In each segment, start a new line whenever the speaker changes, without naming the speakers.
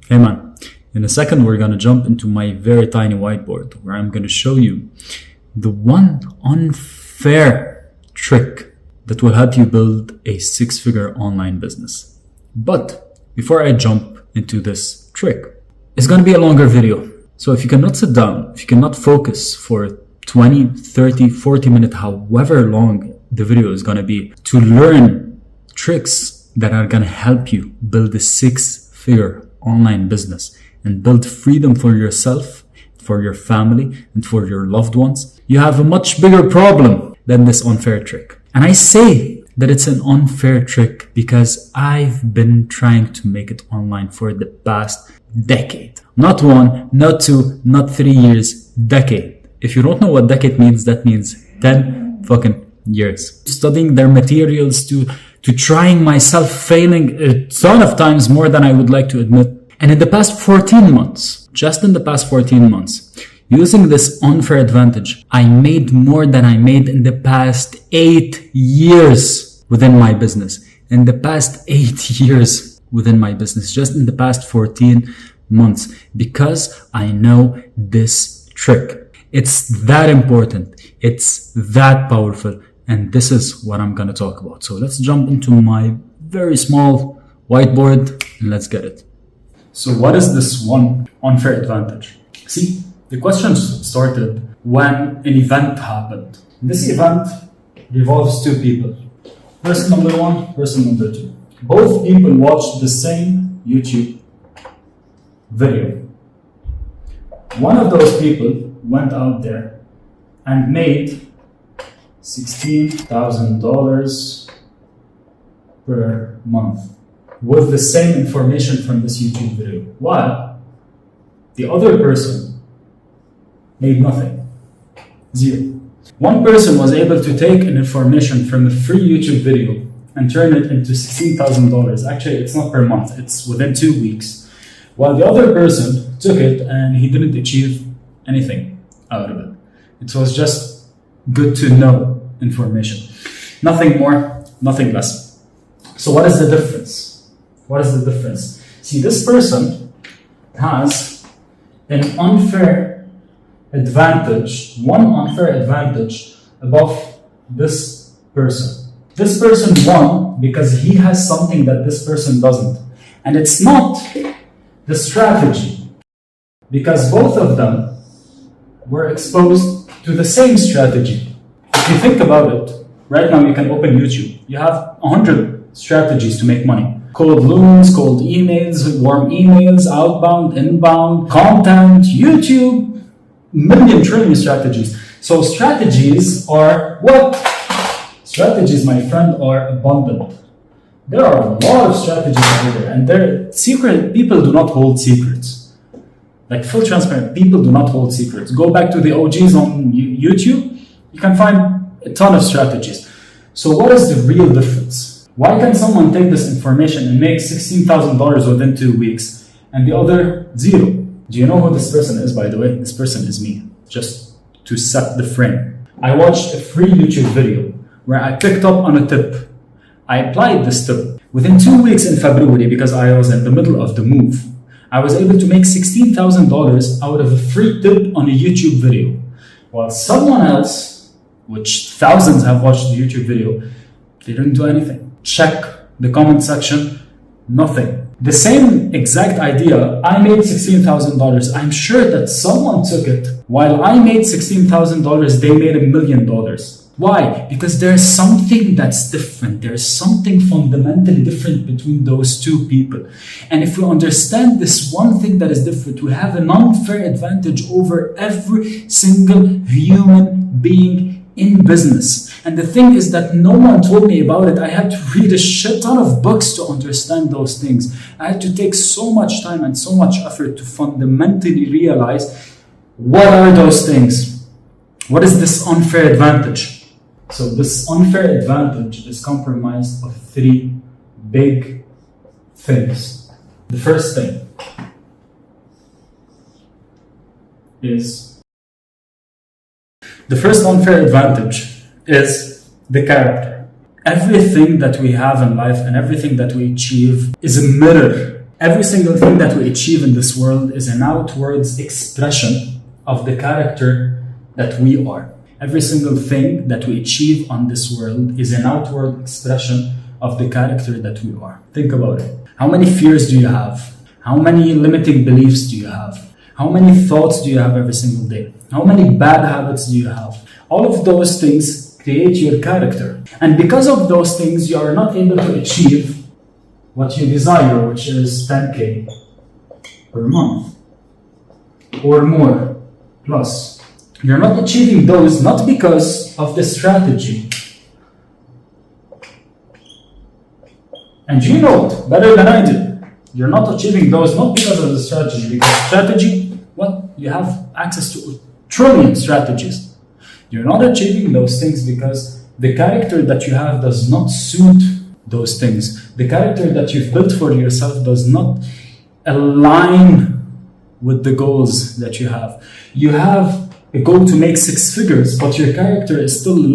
Hey man, in a second we're gonna jump into my very tiny whiteboard where I'm gonna show you the one unfair trick that will help you build a six-figure online business. But before I jump into this trick, it's gonna be a longer video. So if you cannot sit down, if you cannot focus for 20, 30, 40 minutes, however long the video is gonna be, to learn tricks that are gonna help you build a six-figure online business and build freedom for yourself, for your family, and for your loved ones, you have a much bigger problem than this unfair trick. And I say that it's an unfair trick because I've been trying to make it online for the past decade. Not one, not two, not 3 years, decade. If you don't know what decade means, that means 10 fucking years. Studying their materials to trying myself, failing a ton of times more than I would like to admit. And in the past 14 months, just in the past 14 months, using this unfair advantage, I made more than I made in the past 8 years within my business. In the past 8 years within my business, just in the past 14 months, because I know this trick. It's that important. It's that powerful. And this is what I'm going to talk about. So let's jump into my very small whiteboard and let's get it. So what is this one unfair advantage? See, the question started when an event happened. This event involves two people. Person number one, person number two. Both people watched the same YouTube video. One of those people went out there and made $16,000 per month with the same information from this YouTube video, while the other person made nothing, zero. One person was able to take an information from a free YouTube video and turn it into $16,000. Actually, it's not per month, it's within 2 weeks, while the other person took it and he didn't achieve anything out of it. It was just good to know information. Nothing more, nothing less. So what is the difference? What is the difference? See, this person has an unfair advantage, one unfair advantage above this person. This person won because he has something that this person doesn't. And it's not the strategy, because both of them were exposed to the same strategy. If you think about it, right now you can open YouTube. You have 100 strategies to make money. Cold loans, cold emails, warm emails, outbound, inbound, content, YouTube, million trillion strategies. So strategies are what? Strategies, my friend, are abundant. There are a lot of strategies out there, and they're secret. People do not hold secrets. Like full transparent, people do not hold secrets. Go back to the OGs on YouTube. You can find a ton of strategies. So what is the real difference? Why can someone take this information and make $16,000 within 2 weeks and the other zero? Do you know who this person is, by the way? This person is me, just to set the frame. I watched a free YouTube video where I picked up on a tip. I applied this tip. Within 2 weeks in February, because I was in the middle of the move, I was able to make $16,000 out of a free tip on a YouTube video. While someone else, which thousands have watched the YouTube video, they didn't do anything. Check the comment section, nothing. The same exact idea, I made $16,000. I'm sure that someone took it. While I made $16,000, they made $1 million. Why? Because there's something that's different. There's something fundamentally different between those two people. And if we understand this one thing that is different, we have an unfair advantage over every single human being in business. And the thing is that no one told me about it. I had to read a shit ton of books to understand those things. I had to take so much time and so much effort to fundamentally realize what are those things. What is this unfair advantage? So this unfair advantage is comprised of 3 big things. The first thing is the first unfair advantage is the character. Everything that we have in life and everything that we achieve is a mirror Every single thing that we achieve in this world is an outwards expression of the character that we are. Every single thing that we achieve on this world is an outward expression of the character that we are. Think about it. How many fears do you have? How many limiting beliefs do you have? How many thoughts do you have every single day? How many bad habits do you have? All of those things create your character. And because of those things, you are not able to achieve what you desire, which is 10K per month or more plus. You're not achieving those not because of the strategy. And you know it better than I do. You're not achieving those not because of the strategy, because strategy, well, you have access to a trillion strategies. You're not achieving those things because the character that you have does not suit those things. The character that you've built for yourself does not align with the goals that you have. You have a goal to make 6 figures, but your character is still a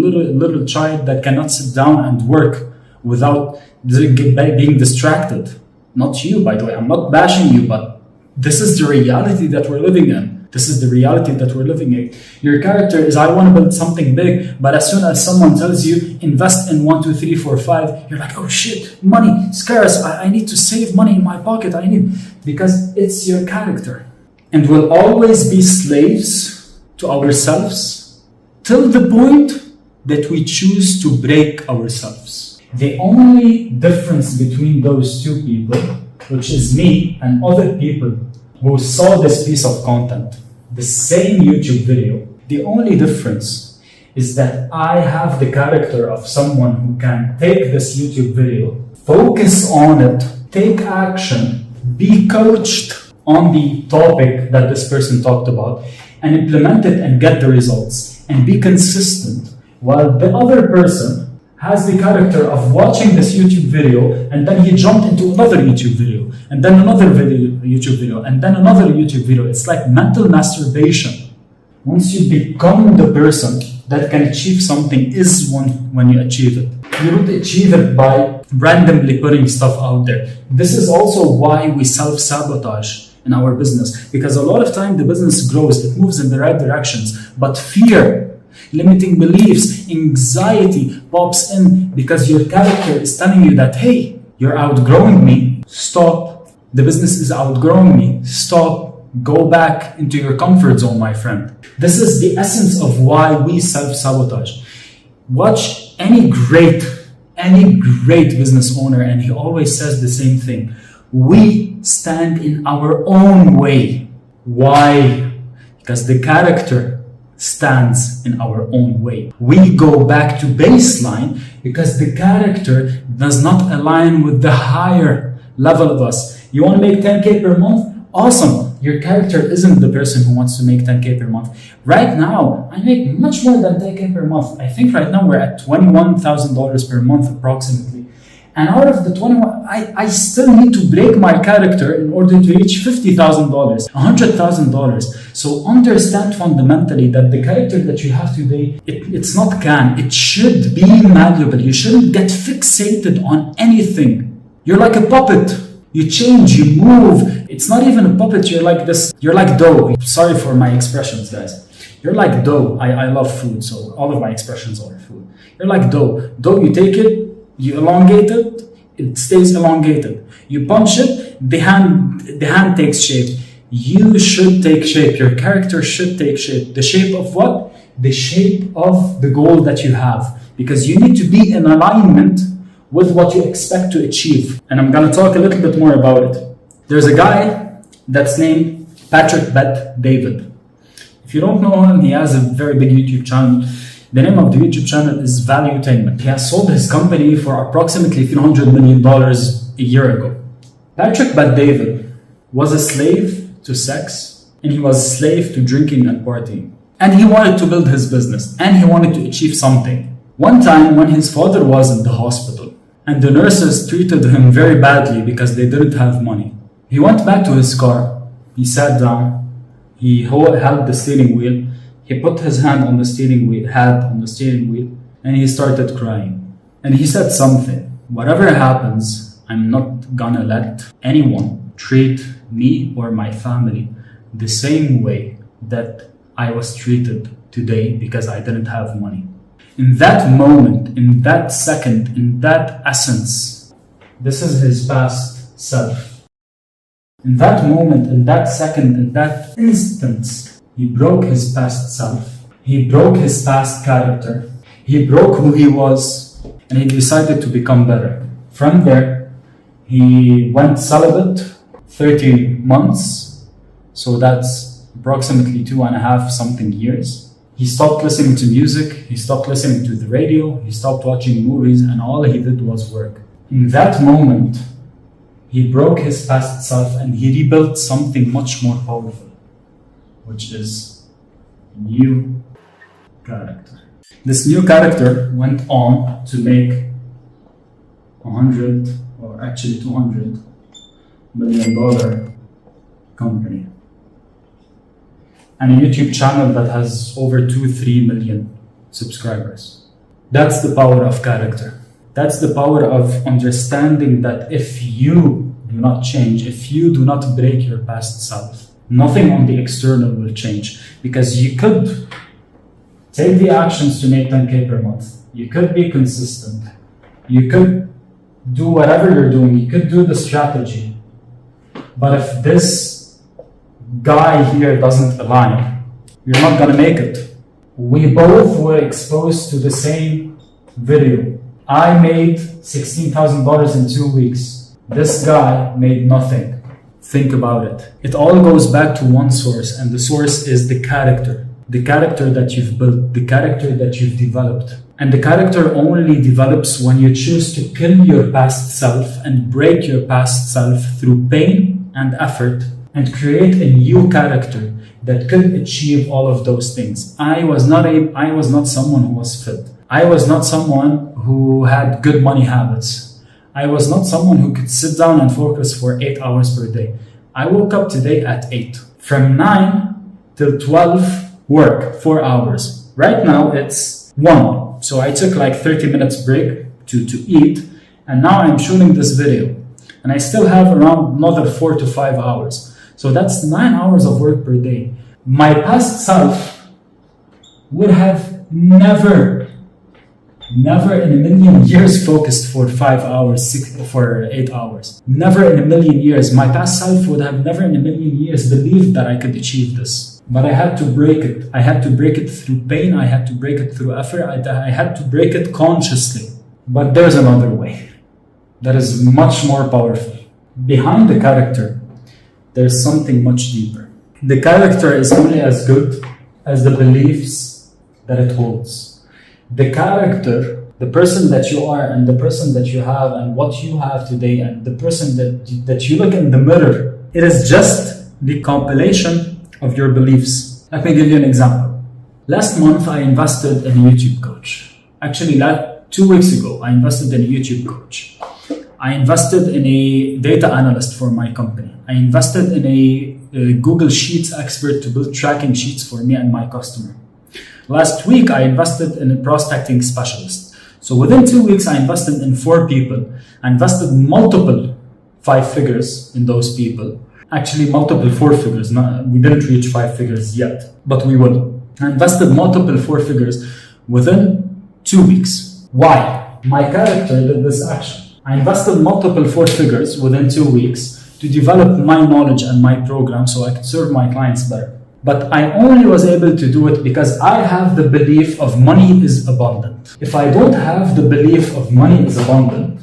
little child that cannot sit down and work without being distracted. Not you, by the way. I'm not bashing you, but this is the reality that we're living in. This is the reality that we're living in. Your character is, I want to build something big, but as soon as someone tells you, invest in 1, 2, 3, 4, 5, you're like, oh shit, money, scarce. I need to save money in my pocket. Because it's your character. And we'll always be slaves to ourselves till the point that we choose to break ourselves. The only difference between those two people, which is me and other people who saw this piece of content, the same YouTube video, the only difference is that I have the character of someone who can take this YouTube video, focus on it, take action, be coached on the topic that this person talked about, and implement it and get the results, and be consistent, while the other person has the character of watching this YouTube video and then he jumped into another YouTube video and then another YouTube video and then another YouTube video. It's like mental masturbation. Once you become the person that can achieve something is when you achieve it. You don't achieve it by randomly putting stuff out there. This is also why we self-sabotage in our business, because a lot of time the business grows, it moves in the right directions, but fear, limiting beliefs, anxiety pops in because your character is telling you that, hey, you're outgrowing me, stop. The business is outgrowing me, stop. Go back into your comfort zone, my friend. This is the essence of why we self-sabotage. Watch any great business owner, and he always says the same thing. We stand in our own way. Why? Because the character stands in our own way. We go back to baseline because the character does not align with the higher level of us. You want to make 10K per month? Awesome. Your character isn't the person who wants to make 10K per month. Right now, I make much more than 10K per month. I think right now we're at $21,000 per month approximately. And out of the 21, I still need to break my character in order to reach $50,000, $100,000. So understand fundamentally that the character that you have today, it's not it should be malleable. You shouldn't get fixated on anything. You're like a puppet. You change, you move. It's not even a puppet. You're like this. You're like dough. Sorry for my expressions, guys. You're like dough. I love food, so all of my expressions are food. You're like dough. Dough, you take it, you elongate it, it stays elongated. You punch it, the hand takes shape. You should take shape. Your character should take shape. The shape of what? The shape of the goal that you have. Because you need to be in alignment with what you expect to achieve. And I'm going to talk a little bit more about it. There's a guy that's named Patrick Bet-David. If you don't know him, he has a very big YouTube channel. The name of the YouTube channel is Valuetainment. He has sold his company for approximately $300 million a year ago. Patrick Bet-David was a slave to sex, and he was a slave to drinking and partying. And he wanted to build his business, and he wanted to achieve something. One time when his father was in the hospital, and the nurses treated him very badly because they didn't have money, he went back to his car, he sat down, he held the steering wheel, he put his hand on the steering wheel, and he started crying. And he said something, whatever happens, I'm not gonna let anyone treat me or my family the same way that I was treated today because I didn't have money. In that moment, in that second, in that essence, this is his past self. In that moment, in that second, in that instance, he broke his past self. He broke his past character. He broke who he was, and he decided to become better. From there, he went celibate 30 months, so that's approximately 2.5 something years. He stopped listening to music, he stopped listening to the radio, he stopped watching movies, and all he did was work. In that moment, he broke his past self and he rebuilt something much more powerful, which is new character. This new character went on to make 100 or actually $200 million company, and a YouTube channel that has over 2-3 million subscribers. That's the power of character. That's the power of understanding that if you do not change, if you do not break your past self, nothing on the external will change. Because you could take the actions to make 10K per month. You could be consistent. You could do whatever you're doing. You could do the strategy. But if this guy here doesn't align, you're not gonna make it. We both were exposed to the same video. I made $16,000 in 2 weeks. This guy made nothing. Think about it. It all goes back to one source, and the source is the character. The character that you've built, the character that you've developed. And the character only develops when you choose to kill your past self and break your past self through pain and effort, and create a new character that could achieve all of those things. I was not someone who was fit. I was not someone who had good money habits. I was not someone who could sit down and focus for 8 hours per day. I woke up today at 8. From 9 till 12, work 4 hours. Right now it's 1. So I took like 30 minutes break to eat, and now I'm shooting this video. And I still have around another 4 to 5 hours. So that's 9 hours of work per day. My past self would have never in a million years focused for 5 hours, for 8 hours. Never in a million years. My past self would have never in a million years believed that I could achieve this. But I had to break it. I had to break it through pain. I had to break it through effort. I had to break it consciously. But there's another way that is much more powerful. Behind the character, there's something much deeper. The character is only as good as the beliefs that it holds. The character, the person that you are and the person that you have and what you have today and the person that you look in the mirror, it is just the compilation of your beliefs. Let me give you an example. Last month, I invested in a YouTube coach. Actually, 2 weeks ago, I invested in a YouTube coach. I invested in a data analyst for my company. I invested in a Google Sheets expert to build tracking sheets for me and my customer. Last week, I invested in a prospecting specialist. So within 2 weeks, I invested in 4 people. I invested multiple 5 figures in those people. Actually, multiple 4 figures. We didn't reach 5 figures yet, but we will. I invested multiple 4 figures within 2 weeks. Why? My character did this action. I invested multiple 4 figures within 2 weeks to develop my knowledge and my program so I could serve my clients better. But I only was able to do it because I have the belief of money is abundant. If I don't have the belief of money is abundant,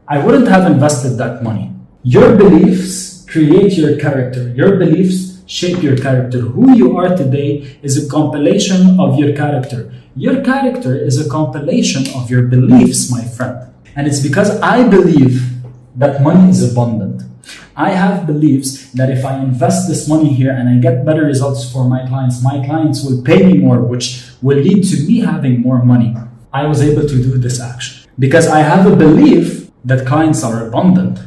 I wouldn't have invested that money. Your beliefs create your character. Your beliefs shape your character. Who you are today is a compilation of your character. Your character is a compilation of your beliefs, my friend. And it's because I believe that money is abundant. I have beliefs that if I invest this money here and I get better results for my clients will pay me more, which will lead to me having more money. I was able to do this action because I have a belief that clients are abundant.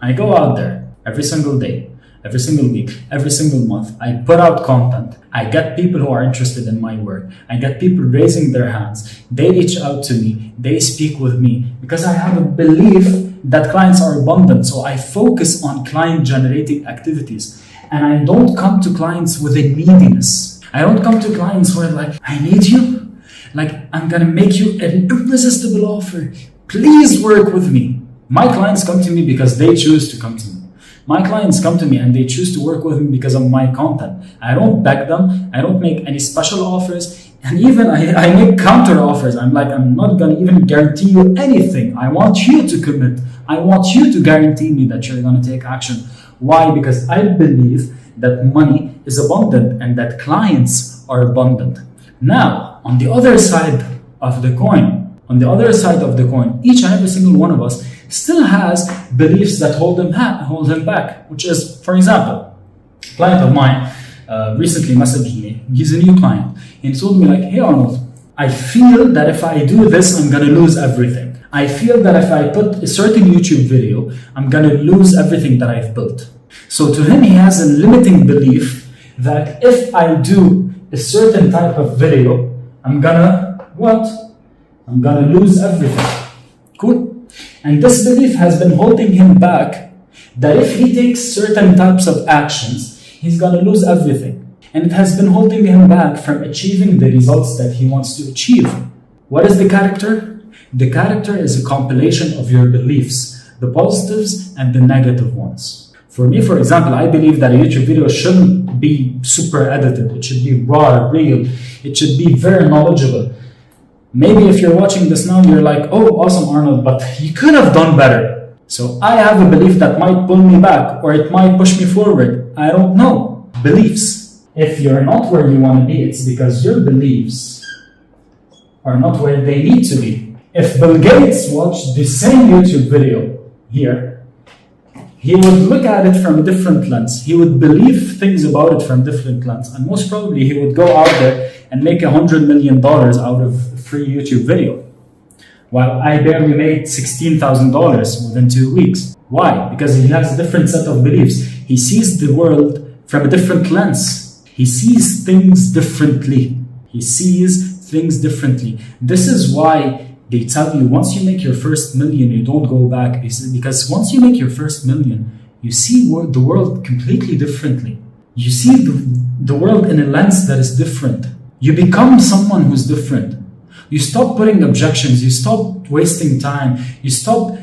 I go out there every single day, every single week, every single month. I put out content. I get people who are interested in my work. I get people raising their hands. They reach out to me. They speak with me because I have a belief that clients are abundant. So I focus on client generating activities. And I don't come to clients with a neediness. I don't come to clients where like, I need you. Like, I'm gonna make you an irresistible offer. Please work with me. My clients come to me because they choose to come to me. My clients come to me and they choose to work with me because of my content. I don't beg them. I don't make any special offers. And even I make counter offers. I'm like, I'm not gonna even guarantee you anything. I want you to commit. I want you to guarantee me that you're gonna take action. Why? Because I believe that money is abundant and that clients are abundant. Now, on the other side of the coin, each and every single one of us still has beliefs that hold him back, which is, for example, a client of mine recently messaged me. He's a new client. And he told me like, hey Arnold, I feel that if I do this, I'm gonna lose everything. I feel that if I put a certain YouTube video, I'm gonna lose everything that I've built. So to him, he has a limiting belief that if I do a certain type of video, I'm gonna lose everything. Cool? And this belief has been holding him back that if he takes certain types of actions, he's gonna lose everything. And it has been holding him back from achieving the results that he wants to achieve. What is the character? The character is a compilation of your beliefs, the positives and the negative ones. For me, for example, I believe that a YouTube video shouldn't be super edited. It should be raw, real. It should be very knowledgeable. Maybe if you're watching this now, you're like, oh, awesome, Arnold, but you could have done better. So I have a belief that might pull me back or it might push me forward. I don't know. Beliefs. If you're not where you want to be, it's because your beliefs are not where they need to be. If Bill Gates watched the same YouTube video here, he would look at it from a different lens. He would believe things about it from different lens. And most probably he would go out there and make $100 million out of a free YouTube video. While I barely made $16,000 within 2 weeks. Why? Because he has a different set of beliefs. He sees the world from a different lens. He sees things differently. This is why they tell you once you make your first million, you don't go back. Because once you make your first million, you see the world completely differently. You see the world in a lens that is different. You become someone who's different. You stop putting objections. You stop wasting time. You stop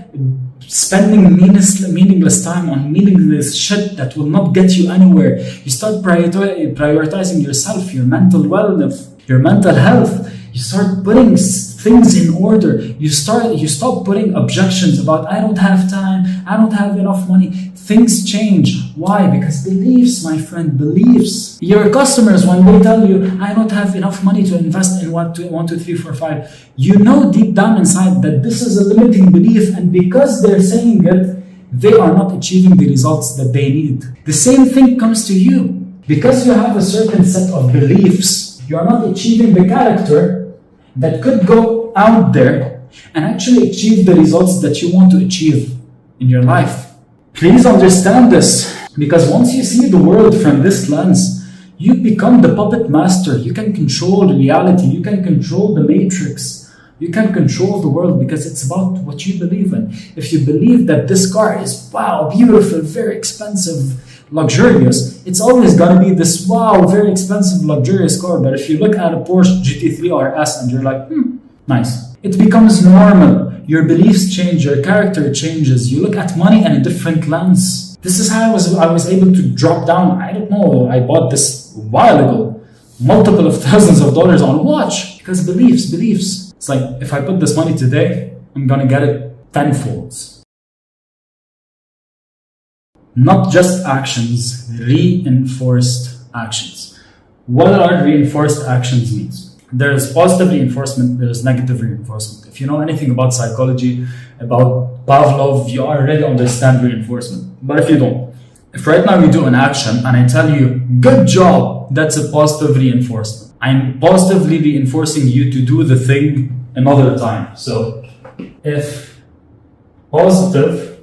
spending meaningless time on meaningless shit that will not get you anywhere. You start prioritizing yourself, your mental wellness, your mental health. You start putting things in order. You stop putting objections about, I don't have time, I don't have enough money. Things change. Why? Because beliefs, my friend, beliefs. Your customers, when they tell you, I don't have enough money to invest in 1, 2, 3, 4, 5, you know deep down inside that this is a limiting belief, and because they're saying it, they are not achieving the results that they need. The same thing comes to you. Because you have a certain set of beliefs, you are not achieving the character that could go out there and actually achieve the results that you want to achieve in your life. Please understand this, because once you see the world from this lens, you become the puppet master. You can control reality. You can control the matrix. You can control the world because it's about what you believe in. If you believe that this car is, wow, beautiful, very expensive, luxurious, it's always going to be this, wow, very expensive, luxurious car. But if you look at a Porsche GT3 RS and you're like, nice. It becomes normal. Your beliefs change, your character changes. You look at money in a different lens. This is how I was able to drop down. I don't know, I bought this a while ago. Multiple of thousands of dollars on watch. Because beliefs. It's like, if I put this money today, I'm gonna get it tenfold. Not just actions, reinforced actions. What are reinforced actions means? There's positive reinforcement, there's negative reinforcement. If you know anything about psychology, about Pavlov, you already understand reinforcement. But if you don't, if right now you do an action and I tell you, good job, that's a positive reinforcement. I'm positively reinforcing you to do the thing another time. So if positive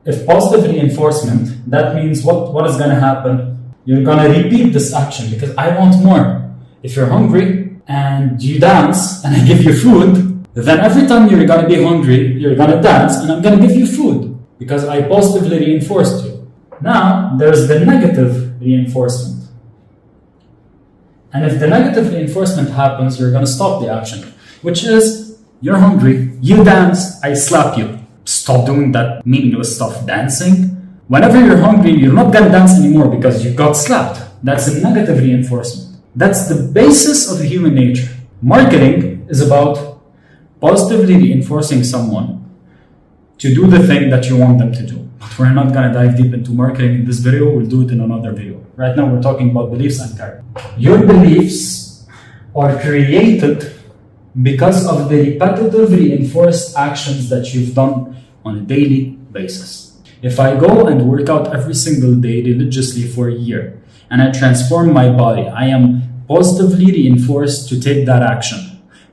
reinforcement, that means what is going to happen? You're going to repeat this action because I want more. If you're hungry and you dance and I give you food, then every time you're gonna be hungry, you're gonna dance, and I'm gonna give you food because I positively reinforced you. Now, there's the negative reinforcement. And if the negative reinforcement happens, you're gonna stop the action, which is, you're hungry, you dance, I slap you. Stop doing that meaningless stuff, dancing. Whenever you're hungry, you're not gonna dance anymore because you got slapped. That's a negative reinforcement. That's the basis of human nature. Marketing is about positively reinforcing someone to do the thing that you want them to do. But we're not gonna dive deep into marketing in this video, we'll do it in another video. Right now we're talking about beliefs and character. Your beliefs are created because of the repetitive reinforced actions that you've done on a daily basis. If I go and work out every single day religiously for a year and I transform my body, I am positively reinforced to take that action.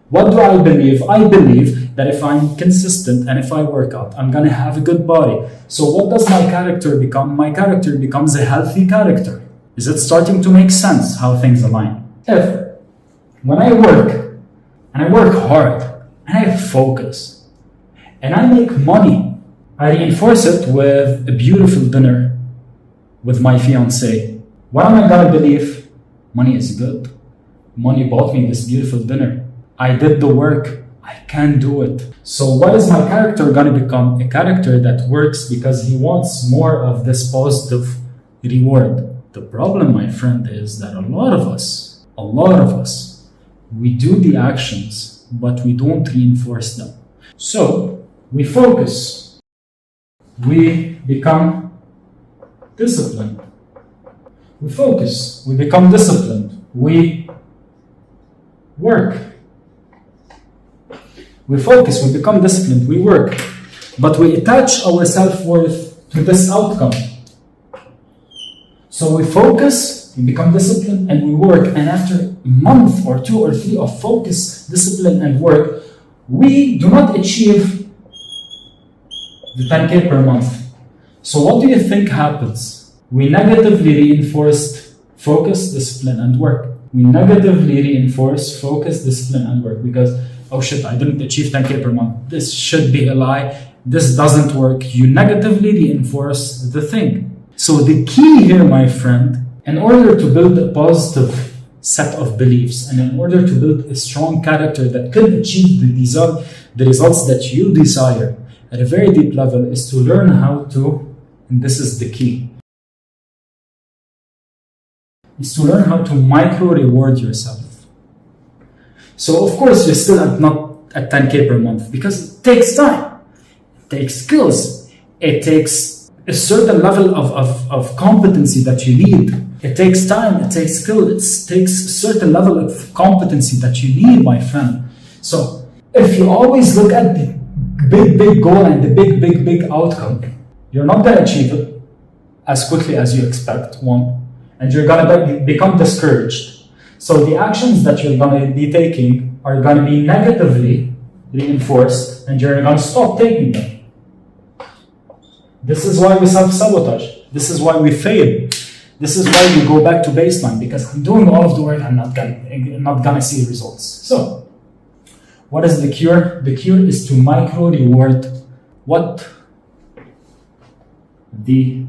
What do I believe? I believe that if I'm consistent and if I work out, I'm gonna have a good body. So what does my character become? My character becomes a healthy character. Is it starting to make sense how things align? If when I work, and I work hard, and I focus, and I make money, I reinforce it with a beautiful dinner with my fiancée. What am I gonna believe? Money is good. Money bought me this beautiful dinner. I did the work. I can do it. So what is my character gonna become? A character that works because he wants more of this positive reward. The problem, my friend, is that a lot of us, we do the actions, but we don't reinforce them. So we focus. We become disciplined. We focus. We become disciplined. We work. We focus. We become disciplined. We work. But we attach our self-worth to this outcome. So we focus, we become disciplined, and we work. And after a month or 2 or 3 of focus, discipline, and work, we do not achieve the 10K per month. So what do you think happens? We negatively reinforced focus, discipline, and work. We negatively reinforce focus, discipline, and work because, oh shit, I didn't achieve 10K per month. This should be a lie. This doesn't work. You negatively reinforce the thing. So the key here, my friend, in order to build a positive set of beliefs and in order to build a strong character that can achieve the results that you desire at a very deep level is to learn how to, and this is the key, is to learn how to micro-reward yourself. So of course you're still not at 10K per month because it takes time, it takes skills, it takes a certain level of competency that you need. It takes time, it takes skill, it takes a certain level of competency that you need, my friend. So if you always look at the big goal and the big outcome, you're not going to achieve it as quickly as you expect, one, and you're going to become discouraged. So the actions that you're going to be taking are going to be negatively reinforced and you're going to stop taking them. This is why we self-sabotage. This is why we fail. This is why we go back to baseline because I'm doing all of the work, I'm not gonna see results. So, what is the cure? The cure is to micro-reward what? The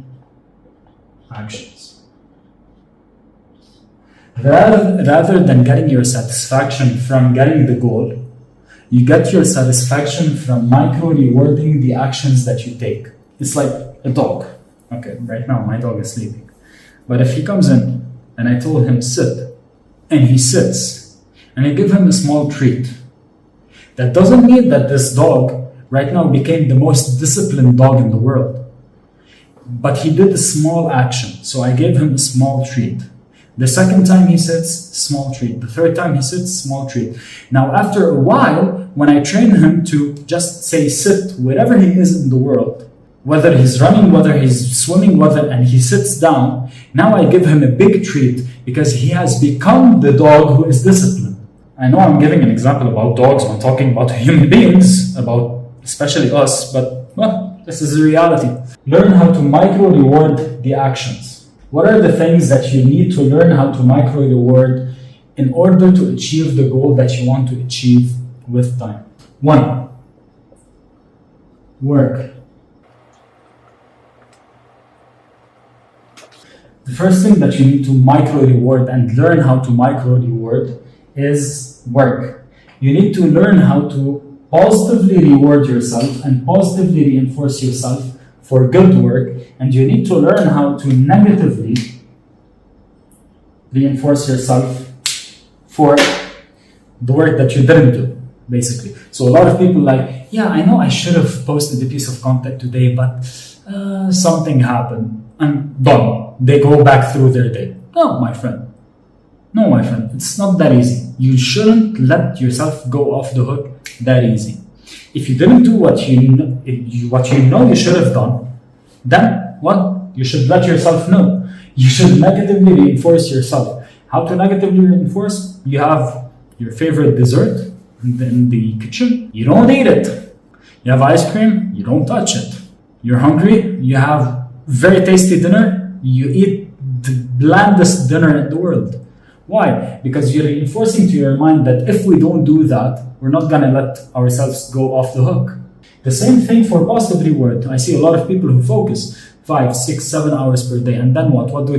actions. Rather than getting your satisfaction from getting the goal, you get your satisfaction from micro-rewarding the actions that you take. It's like a dog. Okay, right now my dog is sleeping. But if he comes in and I told him sit, and he sits, and I give him a small treat, that doesn't mean that this dog right now became the most disciplined dog in the world. But he did a small action, so I gave him a small treat. The second time he sits, small treat. The third time he sits, small treat. Now after a while, when I train him to just say sit wherever he is in the world, whether he's running, whether he's swimming, and he sits down, now I give him a big treat because he has become the dog who is disciplined. I know I'm giving an example about dogs when talking about human beings, about especially us, but well, this is the reality. Learn how to micro-reward the actions. What are the things that you need to learn how to micro-reward in order to achieve the goal that you want to achieve with time? One, work. The first thing that you need to micro reward and learn how to micro reward is work. You need to learn how to positively reward yourself and positively reinforce yourself for good work, and you need to learn how to negatively reinforce yourself for the work that you didn't do, basically. So a lot of people like, yeah, I know I should have posted a piece of content today, but something happened. I'm done. They go back through their day. No, my friend. No, my friend. It's not that easy. You shouldn't let yourself go off the hook that easy. If you didn't do what you know you should have done, then what? You should let yourself know. You should negatively reinforce yourself. How to negatively reinforce? You have your favorite dessert in the kitchen. You don't eat it. You have ice cream. You don't touch it. You're hungry. You have very tasty dinner. You eat the blandest dinner in the world. Why? Because you're reinforcing to your mind that if we don't do that, we're not going to let ourselves go off the hook. The same thing for positive reward. I see a lot of people who focus 5, 6, 7 hours per day, and then what? What do?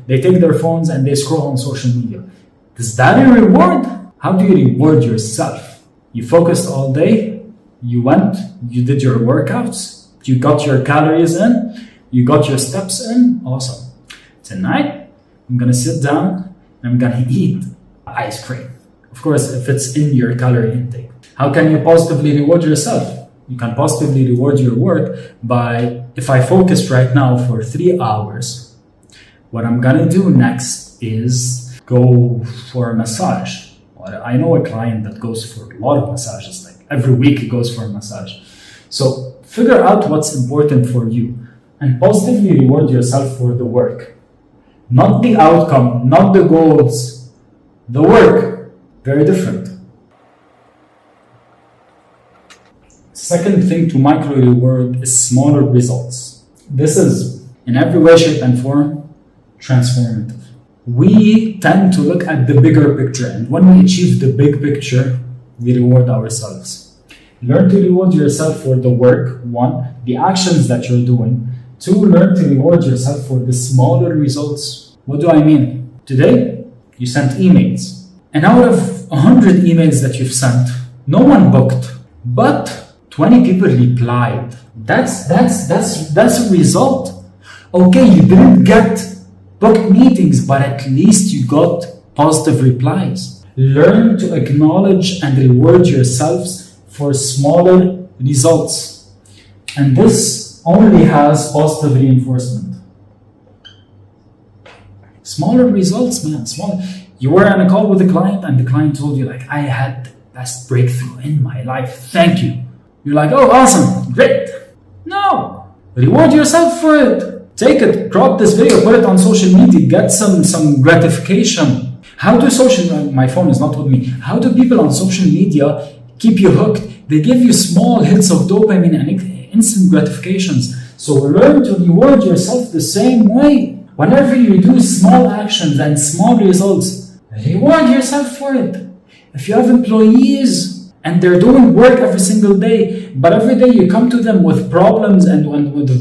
They take their phones and they scroll on social media. Is that a reward? How do you reward yourself? You focused all day, you went, you did your workouts, you got your calories in, you got your steps in, awesome. Tonight, I'm gonna sit down and I'm gonna eat ice cream. Of course, if it's in your calorie intake. How can you positively reward yourself? You can positively reward your work by, if I focus right now for 3 hours, what I'm gonna do next is go for a massage. I know a client that goes for a lot of massages, like every week he goes for a massage. So figure out what's important for you and positively reward yourself for the work. Not the outcome, not the goals, the work. Very different. Second thing to micro reward is smaller results. This is, in every way, shape, and form, transformative. We tend to look at the bigger picture, and when we achieve the big picture, we reward ourselves. Learn to reward yourself for the work, 1, the actions that you're doing. 2, learn to reward yourself for the smaller results. What do I mean? Today, you sent emails, and out of 100 emails that you've sent, no one booked, but 20 people replied. That's a result. Okay, you didn't get booked meetings, but at least you got positive replies. Learn to acknowledge and reward yourselves for smaller results. And this only has positive reinforcement. Smaller results, man. Smaller. You were on a call with a client and the client told you, like, I had the best breakthrough in my life. Thank you. You're like, oh, awesome. Great. No. Reward yourself for it. Take it, crop this video, put it on social media, get some gratification. How do my phone is not with me. How do people on social media keep you hooked? They give you small hits of dopamine and instant gratifications. So learn to reward yourself the same way. Whenever you do small actions and small results, reward yourself for it. If you have employees and they're doing work every single day, but every day you come to them with problems and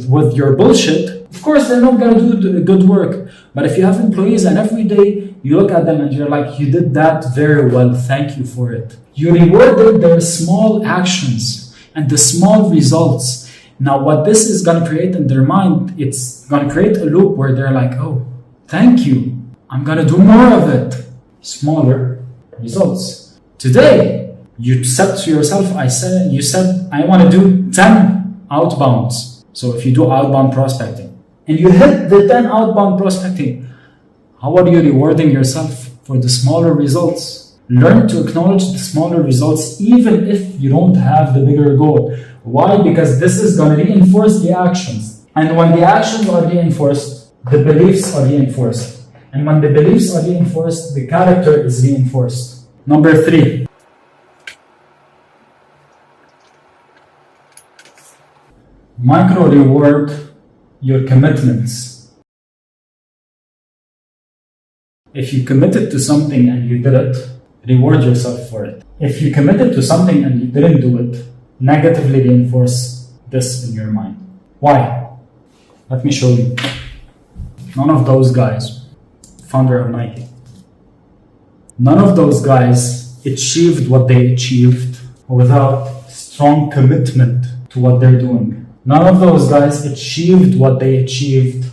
with your bullshit, of course, they're not going to do good work. But if you have employees and every day you look at them and you're like, you did that very well, thank you for it. You rewarded their small actions and the small results. Now, what this is going to create in their mind, it's going to create a loop where they're like, oh, thank you. I'm going to do more of it. Smaller results. Today, you said to yourself, you said, I want to do 10 outbounds. So if you do outbound prospecting, and you hit the 10 outbound prospecting, how are you rewarding yourself for the smaller results? Learn to acknowledge the smaller results even if you don't have the bigger goal. Why? Because this is going to reinforce the actions. And when the actions are reinforced, the beliefs are reinforced. And when the beliefs are reinforced, the character is reinforced. Number 3. Micro reward your commitments. If you committed to something and you did it, reward yourself for it. If you committed to something and you didn't do it, negatively reinforce this in your mind. Why? Let me show you. None of those guys, founder of Nike, none of those guys achieved what they achieved without strong commitment to what they're doing. None of those guys achieved what they achieved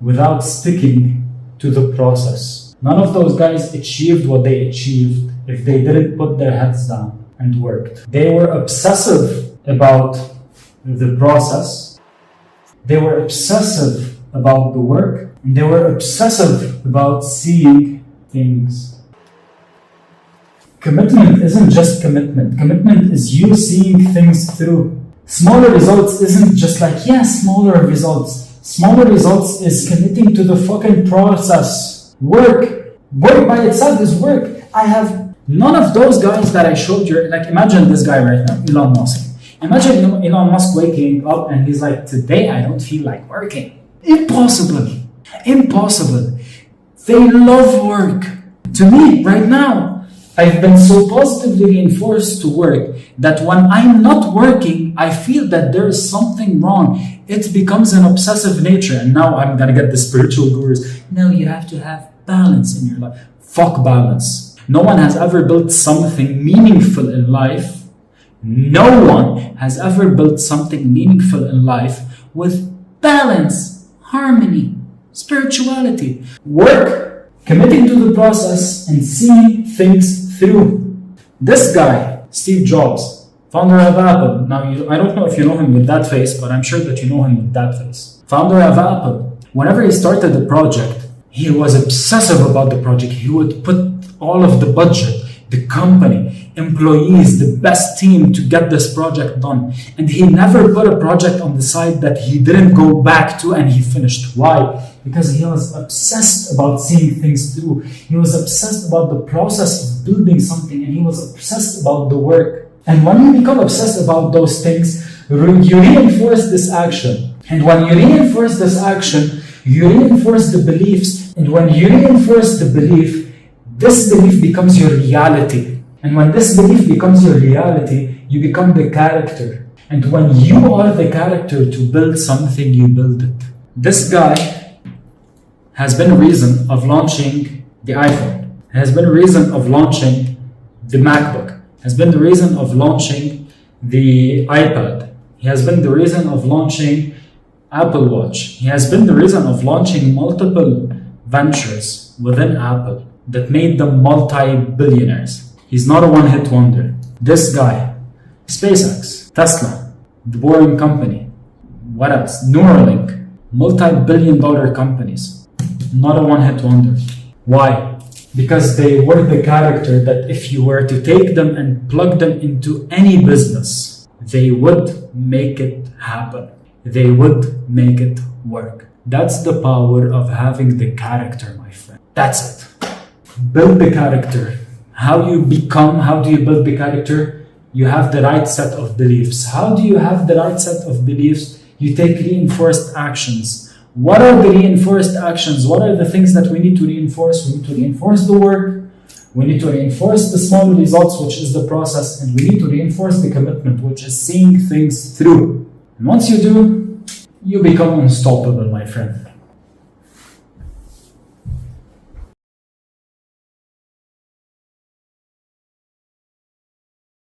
without sticking to the process. None of those guys achieved what they achieved if they didn't put their heads down and worked. They were obsessive about the process. They were obsessive about the work. And they were obsessive about seeing things. Commitment isn't just commitment. Commitment is you seeing things through. Smaller results isn't just like, yeah, smaller results. Smaller results is committing to the fucking process. Work by itself is work. I have none of those guys that I showed you. Like, imagine this guy right now, Elon Musk. Imagine Elon Musk waking up and he's like, today I don't feel like working. Impossible. They love work. To me, right now, I've been so positively reinforced to work that when I'm not working, I feel that there is something wrong. It becomes an obsessive nature. And now I'm gonna get the spiritual gurus. No, you have to have balance in your life. Fuck balance. No one has ever built something meaningful in life. No one has ever built something meaningful in life with balance, harmony, spirituality, work, committing to the process, and seeing things through. This guy, Steve Jobs, founder of Apple. Now, I don't know if you know him with that face, but I'm sure that you know him with that face. Founder of Apple. Whenever he started the project, he was obsessive about the project. He would put all of the budget, the company, employees, the best team to get this project done. And he never put a project on the side that he didn't go back to and he finished. Why? Because he was obsessed about seeing things through. He was obsessed about the process of building something, and he was obsessed about the work. And when you become obsessed about those things, you reinforce this action. And when you reinforce this action, you reinforce the beliefs. And when you reinforce the belief, this belief becomes your reality. And when this belief becomes your reality, you become the character. And when you are the character to build something, you build it. This guy has been a reason of launching the iPhone, has been a reason of launching the MacBook, has been the reason of launching the iPad. He has been the reason of launching Apple Watch. He has been the reason of launching multiple ventures within Apple that made them multi-billionaires. He's not a one-hit wonder. This guy, SpaceX, Tesla, The Boring Company, what else? Neuralink, multi-billion-dollar companies. Not a one-hit wonder. Why? Because they were the character that if you were to take them and plug them into any business, they would make it happen. They would make it work. That's the power of having the character, my friend. That's it. Build the character. How do you build the character? You have the right set of beliefs. How do you have the right set of beliefs? You take reinforced actions. What are the reinforced actions? What are the things that we need to reinforce? We need to reinforce the work. We need to reinforce the small results, which is the process. And we need to reinforce the commitment, which is seeing things through. And once you do, you become unstoppable, my friend.